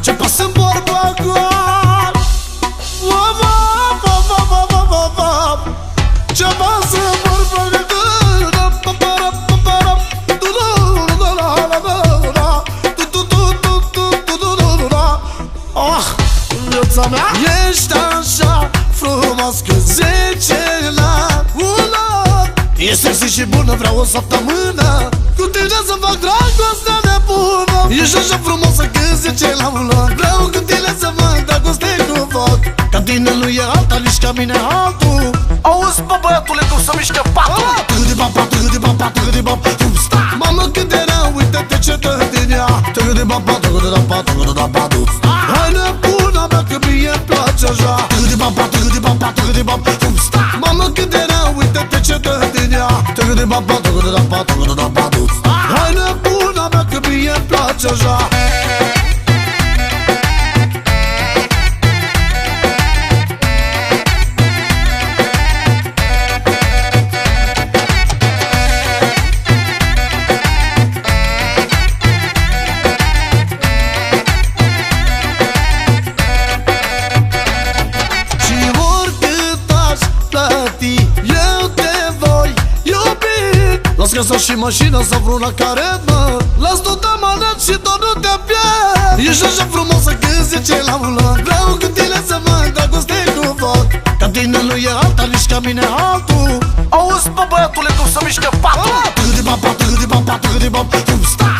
Ce pasă-n vorba goal, ce pasă-n vorba viața mea. Ești așa frumos că 10 la 1. E sexy și bună, vreau o săptămână cu tine să fac dragostea nebună. Ești așa frumoasă că 10 la 1. Vreau cu tine să fac dragoste cu foc. Ca tine nu e alta, nici ca mine altul. Auzi, bă, băiatule, cum să mișcă patul. Tâgâdi-bapa, tâgâdi-bapa, tâgâdi-bapa. Mamă, cât era, uite-te ce dă din ea. Tâgâdi-bapa, tâgâdi-bapa, tâgâdi-bapa. Hai nebuna mea că mie-mi place așa. Tâgâdi-bapa, tâgâdi-bapa, tâgâdi-bapa. Mamă, cât era, uite-te ce dă din ea. Tâgâdi-bapa, tâgâdi-bapa, tâgâdi-bapa. Hai nebuna mea că mie-mi place așa. Las casă și mașină sau vreuna care mă las tot amanat și tot nu te pierd. Ești așa frumoasă că 10 la 1. Vreau cu tine să mă dragoste cu foc. Ca tine nu e alta, nici ca mine altul. Auzi, bă, băiatule, cum să mișcă patul. Tâgâdi-bapa, tâgâdi-bapa, tâgâdi-bapa.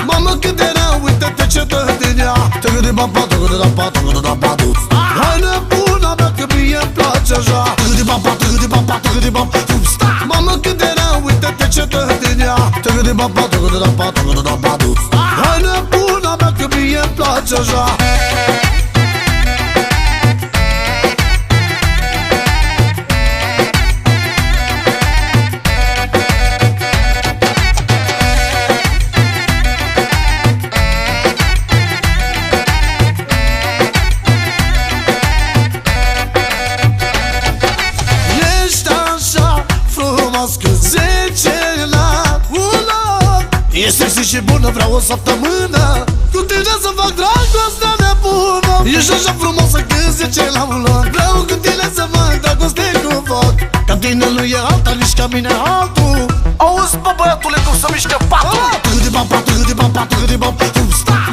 Mamă, cât era, uite-te ce dă din ea. Tâgâdi-bapa, tâgâdi-bapa, tâgâdi-bapa. Hai nebuna mea că mie-mi place așa. Tâgâdi-bapa, tâgâdi-bapa, tâgâdi-bapa. Mamă, cât era, uite-te ce dă din ea. Tâgâdi-bapa, tâgâdi-bapa, tâgâdi-bapa. Hai nebuna mea că mie-mi place așa. Că 10 la 1. E sexy și bună, vreau o săptămână cu tine să fac dragostea nebună. Ești așa frumoasă că 10 la 1. Vreau cu tine să fac dragoste cu foc. Ca tine nu e alta, nici ca mine altul. Auzi, bă, băiatule, cum să mișcă patul. Tâgâdi-bapa, tâgâdi-bapa, tâgâdi-bapa.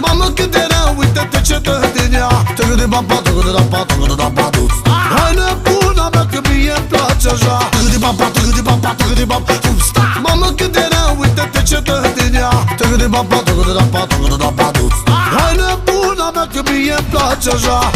Mamă, cât era, uite-te ce dă din ea. Tâgâdi-bapa, tâgâdi-bapa, tâgâdi-bapa. Hai nebuna mea că mie-mi place așa. Tâgâdi-bapa, tâgâdi-bapa, tâgâdi-bapa. Mamă, cât era, uite-te ce dă din ea. Tâgâdi-bapa, tâgâdi-bapa, tâgâdi-bapa. Hai nebuna mea că mie-mi place așa.